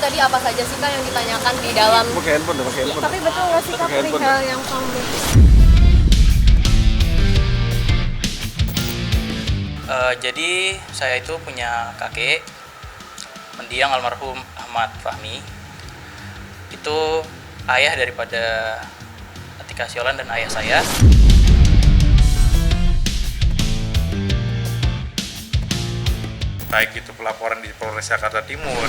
tadi apa saja sih Kak yang ditanyakan di dalam? Pakai handphone. Tapi betul nggak sih Kak perihal yang kamu? Jadi saya itu punya kakek mendiang almarhum Ahmad Fahmi. Itu ayah daripada Atika Siolan dan ayah saya. Baik itu pelaporan di Polres Jakarta Timur.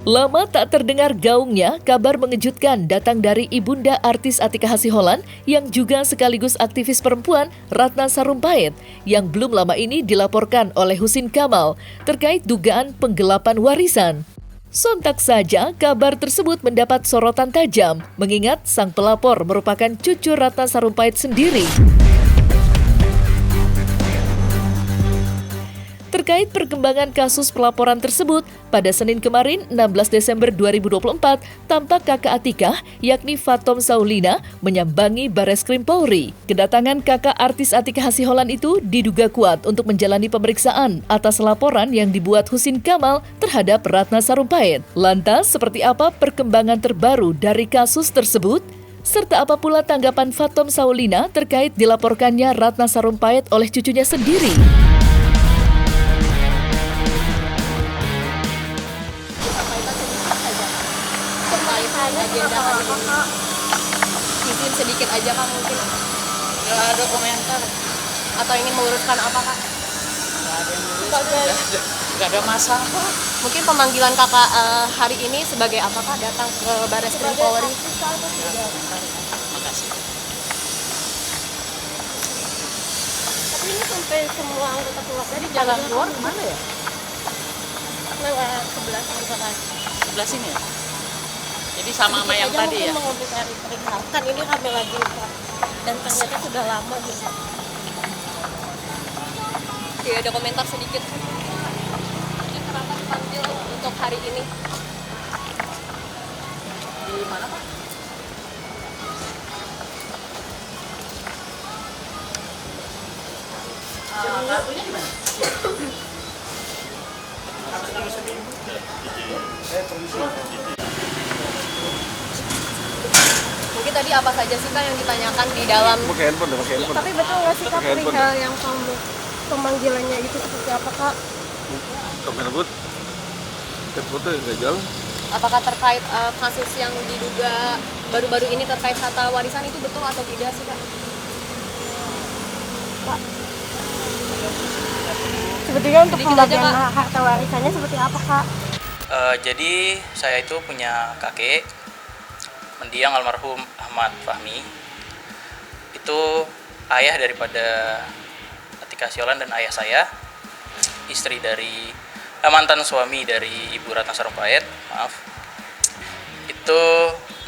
Lama tak terdengar gaungnya, kabar mengejutkan datang dari ibunda artis Atika Hasiholan yang juga sekaligus aktivis perempuan Ratna Sarumpait yang belum lama ini dilaporkan oleh Husin Kamal terkait dugaan penggelapan warisan. Sontak saja kabar tersebut mendapat sorotan tajam mengingat sang pelapor merupakan cucu Ratna Sarumpait sendiri. Terkait perkembangan kasus pelaporan tersebut, pada Senin kemarin 16 Desember 2024, tampak kakak Atika, yakni Fatom Saulina, menyambangi Bareskrim Polri. Kedatangan kakak artis Atika Hasiholan itu diduga kuat untuk menjalani pemeriksaan atas laporan yang dibuat Husin Kamal terhadap Ratna Sarumpait. Lantas, seperti apa perkembangan terbaru dari kasus tersebut? Serta apa pula tanggapan Fatom Saulina terkait dilaporkannya Ratna Sarumpait oleh cucunya sendiri? Agenda hari ini. Izin sedikit aja Kak mungkin. Nggak ada komentar. Atau ingin meluruskan apa Kak? Nggak ada masalah. Mungkin pemanggilan Kakak hari ini sebagai apa Kak datang ke Bareskrim Polri? Makasih. Tapi ini sampai semua anggota keluarga Jadi jalan keluar kemana ya? lewat sebelah sana. Sebelah sini ya? Jadi sama yang tadi ya? Mungkin mengambil dari perihal. Kan ini kami lagi Pak. Dan ternyata sudah lama gitu. Tidak ada komentar sedikit. Mungkin kenapa dipanggil untuk hari ini? Di mana Pak? Kartunya di mana? Mungkin tadi apa saja sih Kak yang ditanyakan di dalam? Pakai handphone. Tapi betul nggak sih Kak Pakai handphone. perihal yang kamu pemanggilannya itu seperti apa Kak? Kamera but. Foto nggak jalan. Apakah terkait kasus yang diduga baru-baru ini terkait harta warisan itu betul atau tidak sih Kak? Pak. Sebetulnya untuk Sedikit aja, pembagian Kak. harta warisannya seperti apa Kak? Jadi saya itu punya kakek mendiang almarhum Ahmad Fahmi. Itu ayah daripada Atika Siolan dan ayah saya, istri dari mantan suami dari Ibu Ratna Sarumpait, maaf. Itu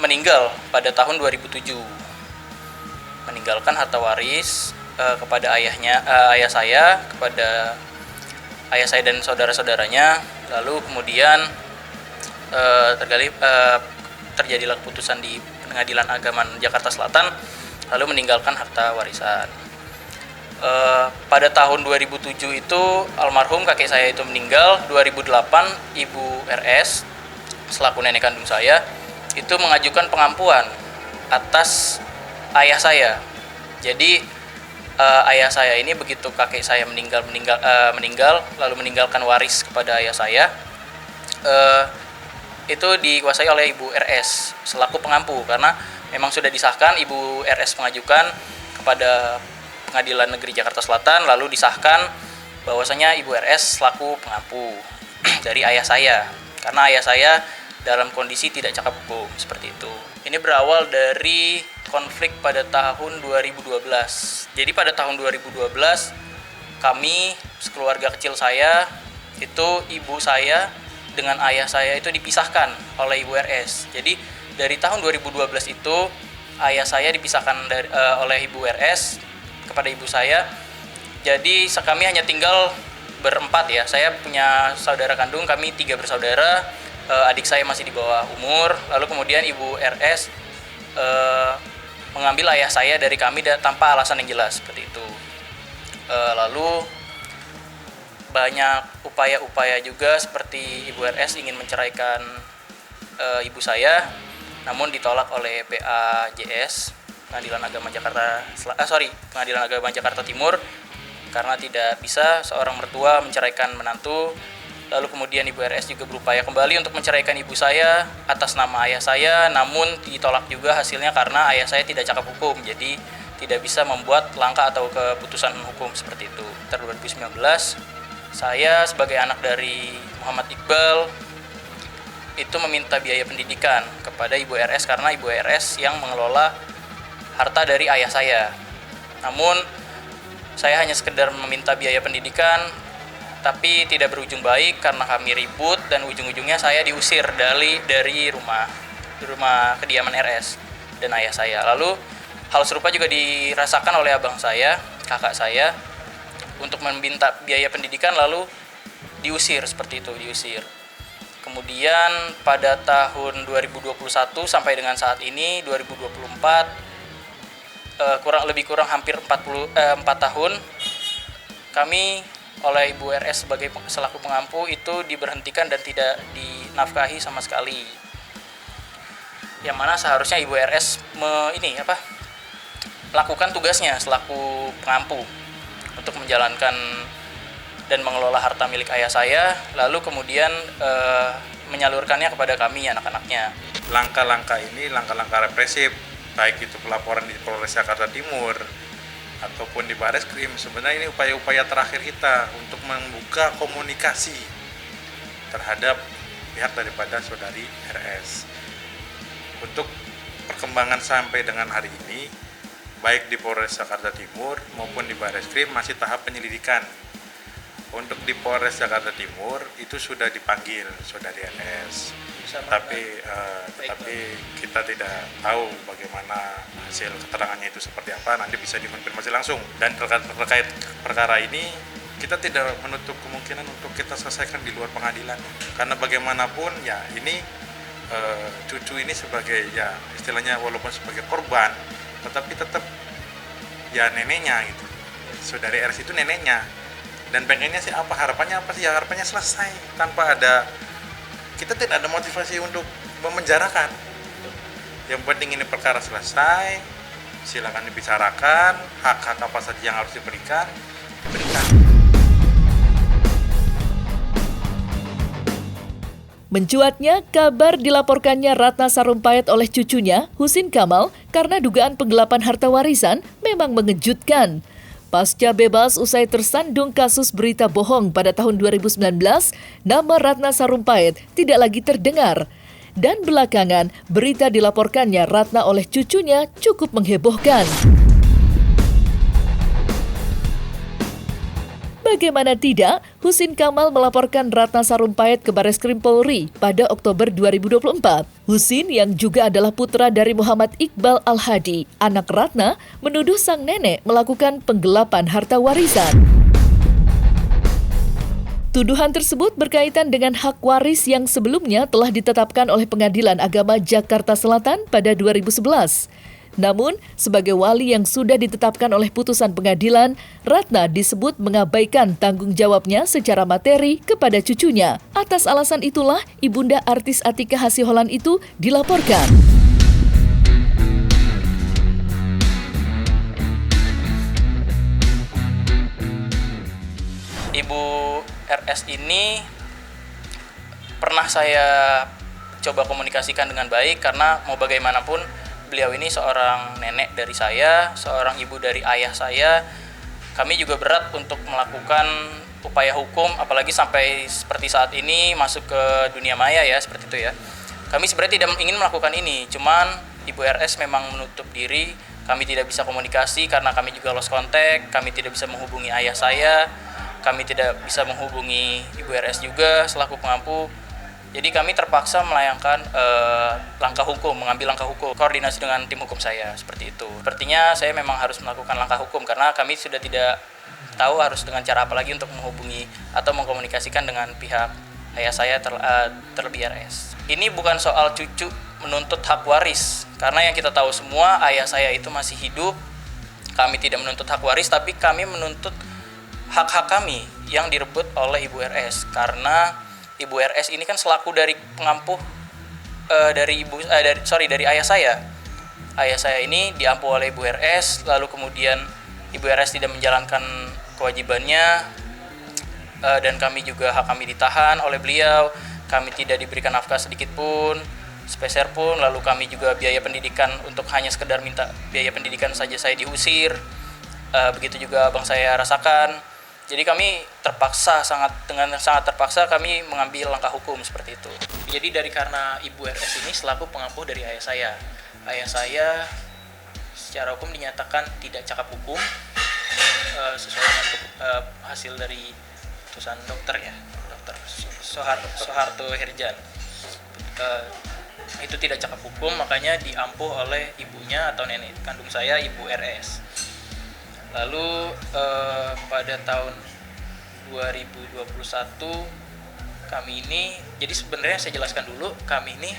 meninggal pada tahun 2007. Meninggalkan harta waris kepada ayah saya, kepada ayah saya dan saudara-saudaranya. Lalu kemudian terjadilah keputusan di Pengadilan Agama Jakarta Selatan, lalu meninggalkan harta warisan. Pada tahun 2007 itu almarhum kakek saya itu meninggal. 2008 Ibu RS selaku nenek kandung saya itu mengajukan pengampuan atas ayah saya. Jadi ayah saya ini begitu kakek saya meninggal lalu meninggalkan waris kepada ayah saya, itu dikuasai oleh Ibu RS selaku pengampu, karena memang sudah disahkan. Ibu RS mengajukan kepada Pengadilan Negeri Jakarta Selatan, lalu disahkan bahwasanya Ibu RS selaku pengampu dari ayah saya, karena ayah saya dalam kondisi tidak cakap hukum, seperti itu. Ini berawal dari konflik pada tahun 2012. Jadi pada tahun 2012 kami sekeluarga kecil saya itu, ibu saya dengan ayah saya itu dipisahkan oleh Ibu RS. Jadi dari tahun 2012 itu ayah saya dipisahkan oleh Ibu RS kepada ibu saya. Jadi kami hanya tinggal berempat ya. Saya punya saudara kandung, kami 3 bersaudara. Adik saya masih di bawah umur. Lalu kemudian Ibu RS mengambil ayah saya dari kami tanpa alasan yang jelas seperti itu. Lalu banyak upaya-upaya juga seperti Ibu RS ingin menceraikan ibu saya, namun ditolak oleh PAJS Pengadilan Agama Jakarta Timur karena tidak bisa seorang mertua menceraikan menantu. Lalu kemudian Ibu RS juga berupaya kembali untuk menceraikan ibu saya atas nama ayah saya, namun ditolak juga hasilnya karena ayah saya tidak cakap hukum, jadi tidak bisa membuat langkah atau keputusan hukum seperti itu. Tahun 2019, saya sebagai anak dari Muhammad Iqbal itu meminta biaya pendidikan kepada Ibu RS karena Ibu RS yang mengelola harta dari ayah saya. Namun saya hanya sekedar meminta biaya pendidikan, tapi tidak berujung baik karena kami ribut dan ujung-ujungnya saya diusir dari rumah kediaman RS dan ayah saya. Lalu hal serupa juga dirasakan oleh abang saya, kakak saya, untuk meminta biaya pendidikan lalu diusir seperti itu, diusir. Kemudian pada tahun 2021 sampai dengan saat ini 2024 kurang hampir 4 tahun kami oleh Ibu RS sebagai selaku pengampu itu diberhentikan dan tidak dinafkahi sama sekali. Yang mana seharusnya Ibu RS melakukan tugasnya selaku pengampu untuk menjalankan dan mengelola harta milik ayah saya, lalu kemudian menyalurkannya kepada kami anak-anaknya. Langkah-langkah ini langkah-langkah represif, baik itu pelaporan di Polres Jakarta Timur ataupun di Bareskrim. Sebenarnya ini upaya-upaya terakhir kita untuk membuka komunikasi terhadap pihak daripada saudari RS. Untuk perkembangan sampai dengan hari ini, baik di Polres Jakarta Timur maupun di Bareskrim masih tahap penyelidikan. Untuk di Polres Jakarta Timur itu sudah dipanggil saudari RS, tetapi kita tidak tahu bagaimana hasil keterangannya itu seperti apa. Nanti bisa dikonfirmasi langsung. Dan terkait perkara ini kita tidak menutup kemungkinan untuk kita selesaikan di luar pengadilan, karena bagaimanapun ya ini cucu ini sebagai ya istilahnya walaupun sebagai korban, tetapi tetap ya neneknya gitu. Saudari RS itu neneknya. Dan pengennya sih harapannya ya harapannya selesai tanpa ada, kita tidak ada motivasi untuk memenjarakan. Yang penting ini perkara selesai, silakan dibicarakan, hak-hak apa saja yang harus diberikan. Mencuatnya kabar dilaporkannya Ratna Sarumpait oleh cucunya, Husin Kamal, karena dugaan penggelapan harta warisan memang mengejutkan. Pasca bebas usai tersandung kasus berita bohong pada tahun 2019, nama Ratna Sarumpait tidak lagi terdengar. Dan belakangan, berita dilaporkannya Ratna oleh cucunya cukup menghebohkan. Bagaimana tidak, Husin Kamal melaporkan Ratna Sarumpait ke Bareskrim Polri pada Oktober 2024. Husin yang juga adalah putra dari Muhammad Iqbal Al-Hadi, anak Ratna, menuduh sang nenek melakukan penggelapan harta warisan. Tuduhan tersebut berkaitan dengan hak waris yang sebelumnya telah ditetapkan oleh Pengadilan Agama Jakarta Selatan pada 2011. Namun, sebagai wali yang sudah ditetapkan oleh putusan pengadilan, Ratna disebut mengabaikan tanggung jawabnya secara materi kepada cucunya. Atas alasan itulah, ibunda artis Atika Hasiholan itu dilaporkan. Ibu RS ini pernah saya coba komunikasikan dengan baik karena mau bagaimanapun beliau ini seorang nenek dari saya, seorang ibu dari ayah saya. Kami juga berat untuk melakukan upaya hukum, apalagi sampai seperti saat ini masuk ke dunia maya ya, seperti itu ya. Kami sebenarnya tidak ingin melakukan ini, cuman Ibu RS memang menutup diri. Kami tidak bisa komunikasi karena kami juga lost contact, kami tidak bisa menghubungi ayah saya, kami tidak bisa menghubungi Ibu RS juga selaku pengampu. Jadi kami terpaksa melayangkan langkah hukum, mengambil langkah hukum, koordinasi dengan tim hukum saya, seperti itu. Sepertinya saya memang harus melakukan langkah hukum karena kami sudah tidak tahu harus dengan cara apa lagi untuk menghubungi atau mengkomunikasikan dengan pihak ayah saya terlebih RS. Ini bukan soal cucu menuntut hak waris, karena yang kita tahu semua ayah saya itu masih hidup. Kami tidak menuntut hak waris, tapi kami menuntut hak-hak kami yang direbut oleh Ibu RS, karena Ibu RS ini kan selaku dari pengampuh dari ayah saya. Ayah saya ini diampuh oleh Ibu RS, lalu kemudian Ibu RS tidak menjalankan kewajibannya, dan kami juga hak kami ditahan oleh beliau. Kami tidak diberikan nafkah sedikit pun, sepeser pun. Lalu kami juga biaya pendidikan, untuk hanya sekedar minta biaya pendidikan saja saya diusir. Begitu juga abang saya rasakan. Jadi kami dengan sangat terpaksa kami mengambil langkah hukum seperti itu. Jadi karena Ibu RS ini selaku pengampuh dari ayah saya. Ayah saya secara hukum dinyatakan tidak cakap hukum, sesuai dengan hasil dari putusan dokter Soeharto Herjan. Itu tidak cakap hukum, makanya diampuh oleh ibunya atau nenek kandung saya, Ibu RS. Lalu pada tahun 2021 kami ini, jadi sebenarnya saya jelaskan dulu, kami ini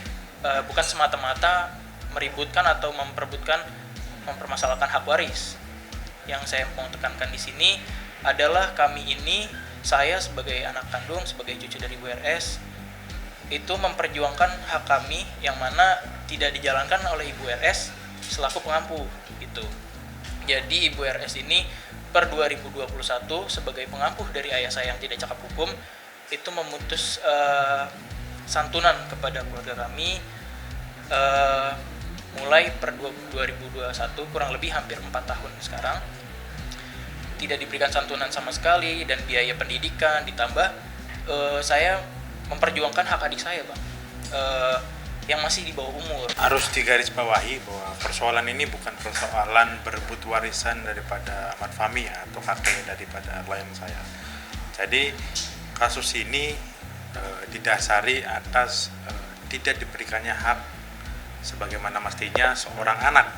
bukan semata-mata meributkan atau mempermasalahkan hak waris. Yang saya mau tekankan di sini adalah kami ini, saya sebagai anak kandung, sebagai cucu dari Ibu RS, itu memperjuangkan hak kami yang mana tidak dijalankan oleh Ibu RS selaku pengampuh gitu. Jadi Ibu RS ini per 2021 sebagai pengampuh dari ayah saya yang tidak cakap hukum itu memutus santunan kepada keluarga kami mulai per 2021, kurang lebih hampir 4 tahun sekarang. Tidak diberikan santunan sama sekali, dan biaya pendidikan ditambah saya memperjuangkan hak adik saya, Bang, yang masih di bawah umur. Harus digarisbawahi bahwa persoalan ini bukan persoalan berebut warisan daripada Ahmad Fahmi atau kakek daripada klien saya. Jadi kasus ini didasari atas tidak diberikannya hak sebagaimana mestinya seorang anak,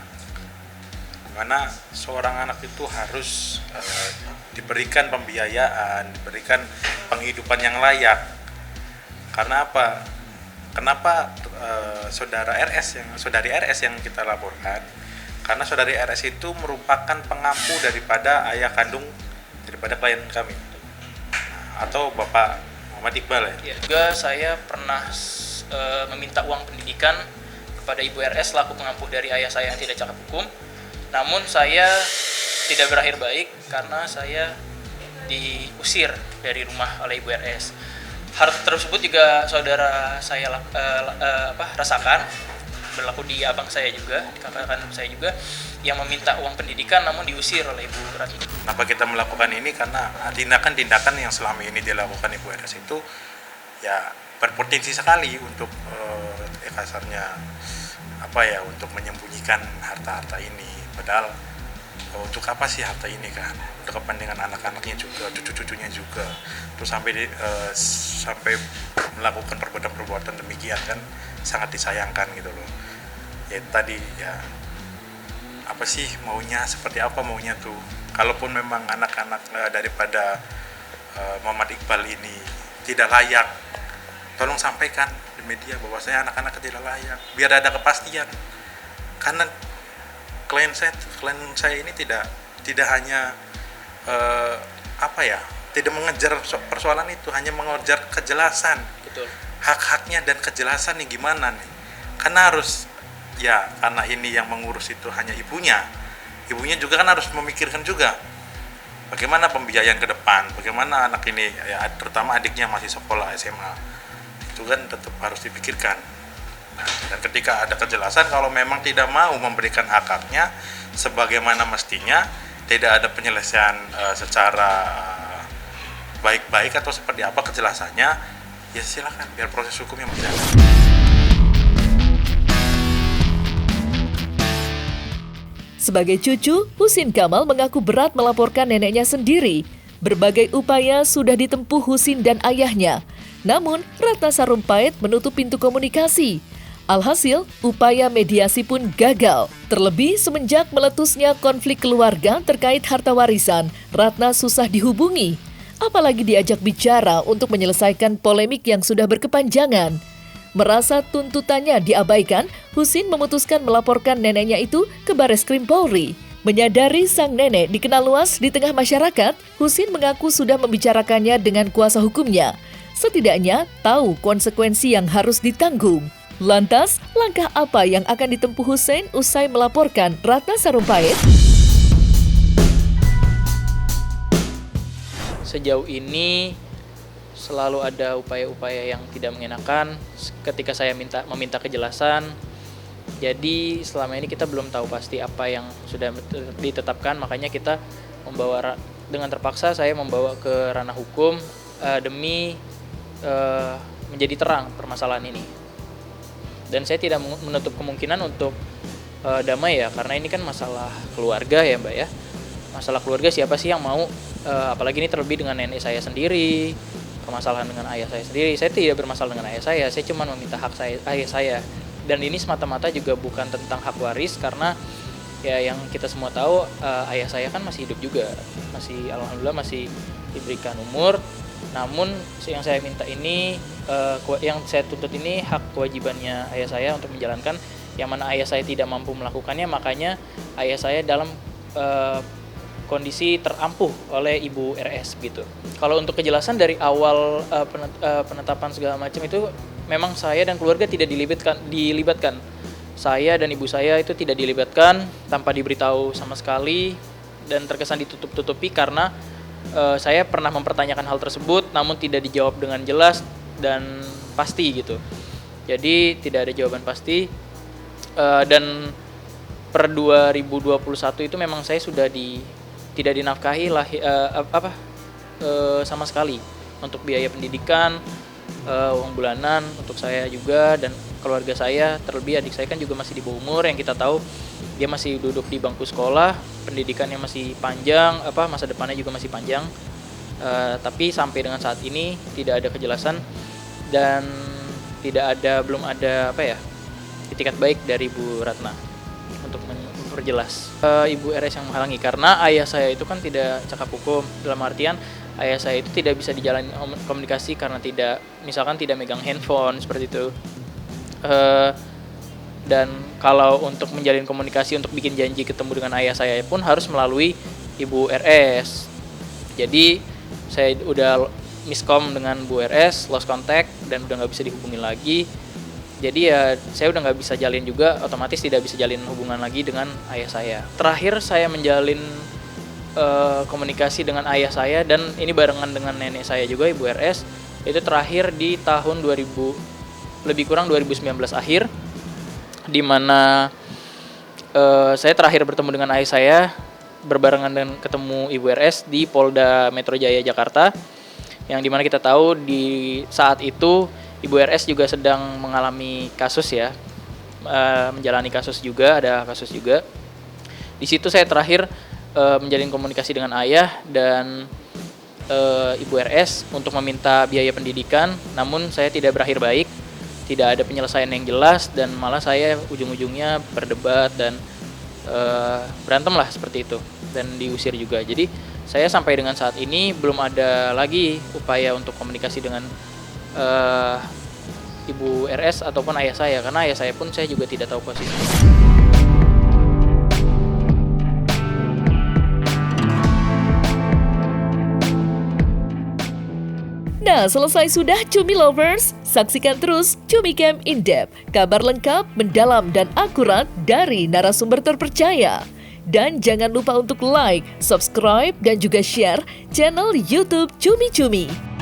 dimana seorang anak itu harus diberikan pembiayaan, diberikan penghidupan yang layak. Karena apa? Kenapa saudari RS yang kita laporkan? Karena saudari RS itu merupakan pengampu daripada ayah kandung daripada klien kami, atau Bapak Muhammad Iqbal ya. Juga saya pernah meminta uang pendidikan kepada Ibu RS selaku pengampuh dari ayah saya yang tidak cakap hukum. Namun saya tidak berakhir baik karena saya diusir dari rumah oleh Ibu RS. Hal tersebut juga saudara saya rasakan, berlaku di abang saya juga, di kakak kandung saya juga, yang meminta uang pendidikan namun diusir oleh Ibu Ratih. Kenapa kita melakukan ini? Karena tindakan-tindakan yang selama ini dilakukan Ibu RS itu ya berpotensi sekali untuk kasarnya untuk menyembunyikan harta-harta ini. Padahal untuk apa sih harta ini kan? Untuk kepentingan anak-anaknya juga, cucu-cucunya juga. Terus sampai melakukan perbuatan-perbuatan demikian kan sangat disayangkan gitu loh. Ya tadi ya apa sih maunya, seperti apa maunya tuh. Kalaupun memang anak-anak daripada Muhammad Iqbal ini tidak layak, tolong sampaikan di media bahwasanya anak-anak tidak layak, biar ada kepastian. Karena klien saya ini tidak hanya tidak mengejar persoalan itu, hanya mengejar kejelasan. Betul. Hak-haknya dan kejelasan nih gimana nih. Karena karena ini yang mengurus itu hanya ibunya juga kan harus memikirkan juga bagaimana pembiayaan ke depan, bagaimana anak ini ya, terutama adiknya masih sekolah SMA, itu kan tetap harus dipikirkan. Nah, dan ketika ada kejelasan, kalau memang tidak mau memberikan hak-haknya sebagaimana mestinya, tidak ada penyelesaian secara baik-baik atau seperti apa kejelasannya, ya silakan biar proses hukumnya berjalan. Sebagai cucu, Husin Kamal mengaku berat melaporkan neneknya sendiri. Berbagai upaya sudah ditempuh Husin dan ayahnya. Namun, Ratna Sarumpait menutup pintu komunikasi. Alhasil, upaya mediasi pun gagal. Terlebih semenjak meletusnya konflik keluarga terkait harta warisan, Ratna susah dihubungi. Apalagi diajak bicara untuk menyelesaikan polemik yang sudah berkepanjangan. Merasa tuntutannya diabaikan, Husin memutuskan melaporkan neneknya itu ke Bareskrim Polri. Menyadari sang nenek dikenal luas di tengah masyarakat, Husin mengaku sudah membicarakannya dengan kuasa hukumnya. Setidaknya tahu konsekuensi yang harus ditanggung. Lantas, langkah apa yang akan ditempuh Husin usai melaporkan Ratna Sarumpait? Sejauh ini selalu ada upaya-upaya yang tidak mengenakan ketika saya meminta kejelasan. Jadi selama ini kita belum tahu pasti apa yang sudah ditetapkan, makanya kita dengan terpaksa saya membawa ke ranah hukum demi menjadi terang permasalahan ini. Dan saya tidak menutup kemungkinan untuk damai ya, karena ini kan masalah keluarga ya Mbak ya. Masalah keluarga, siapa sih yang mau, apalagi ini terlebih dengan nenek saya sendiri, permasalahan dengan ayah saya sendiri. Saya tidak bermasalah dengan ayah saya cuma meminta hak ayah saya. Dan ini semata-mata juga bukan tentang hak waris, karena ya yang kita semua tahu ayah saya kan masih hidup juga, masih alhamdulillah masih diberikan umur. Namun yang saya minta ini, yang saya tuntut ini hak kewajibannya ayah saya untuk menjalankan, yang mana ayah saya tidak mampu melakukannya, makanya ayah saya dalam kondisi terampuh oleh Ibu RS gitu. Kalau untuk kejelasan dari awal penetapan segala macam itu, memang saya dan keluarga tidak dilibatkan. Saya dan ibu saya itu tidak dilibatkan tanpa diberitahu sama sekali, dan terkesan ditutup-tutupi karena saya pernah mempertanyakan hal tersebut namun tidak dijawab dengan jelas dan pasti gitu. Jadi tidak ada jawaban pasti, dan per 2021 itu memang saya sudah tidak dinafkahi sama sekali untuk biaya pendidikan, uang bulanan untuk saya juga dan keluarga saya. Terlebih adik saya kan juga masih di bawah umur, yang kita tahu dia masih duduk di bangku sekolah, pendidikannya masih panjang, masa depannya juga masih panjang. Tapi sampai dengan saat ini tidak ada kejelasan dan belum ada itikat baik dari Bu Ratna untuk memperjelas. Ibu RS yang menghalangi karena ayah saya itu kan tidak cakap hukum, dalam artian ayah saya itu tidak bisa dijalani komunikasi karena tidak megang handphone seperti itu. Dan kalau untuk menjalin komunikasi, untuk bikin janji ketemu dengan ayah saya pun harus melalui Ibu RS. Jadi saya udah miskom dengan Bu RS, lost contact, dan udah nggak bisa dihubungi lagi. Jadi ya saya udah nggak bisa jalin juga, otomatis tidak bisa jalin hubungan lagi dengan ayah saya. Terakhir saya menjalin komunikasi dengan ayah saya, dan ini barengan dengan nenek saya juga, Ibu RS, itu terakhir di tahun 2019 akhir, di mana saya terakhir bertemu dengan ayah saya berbarengan dengan ketemu Ibu RS di Polda Metro Jaya Jakarta, yang dimana kita tahu di saat itu Ibu RS juga sedang mengalami kasus ya, menjalani kasus juga, ada kasus juga. Di situ saya terakhir menjalin komunikasi dengan ayah dan Ibu RS untuk meminta biaya pendidikan, namun saya tidak berakhir baik. Tidak ada penyelesaian yang jelas, dan malah saya ujung-ujungnya berdebat dan berantem lah seperti itu, dan diusir juga. Jadi saya sampai dengan saat ini belum ada lagi upaya untuk komunikasi dengan Ibu RS ataupun ayah saya, karena ayah saya pun saya juga tidak tahu posisinya. Nah, selesai sudah Cumi Lovers? Saksikan terus Cumi Camp In Depth, kabar lengkap, mendalam, dan akurat dari narasumber terpercaya. Dan jangan lupa untuk like, subscribe, dan juga share channel YouTube Cumi Cumi.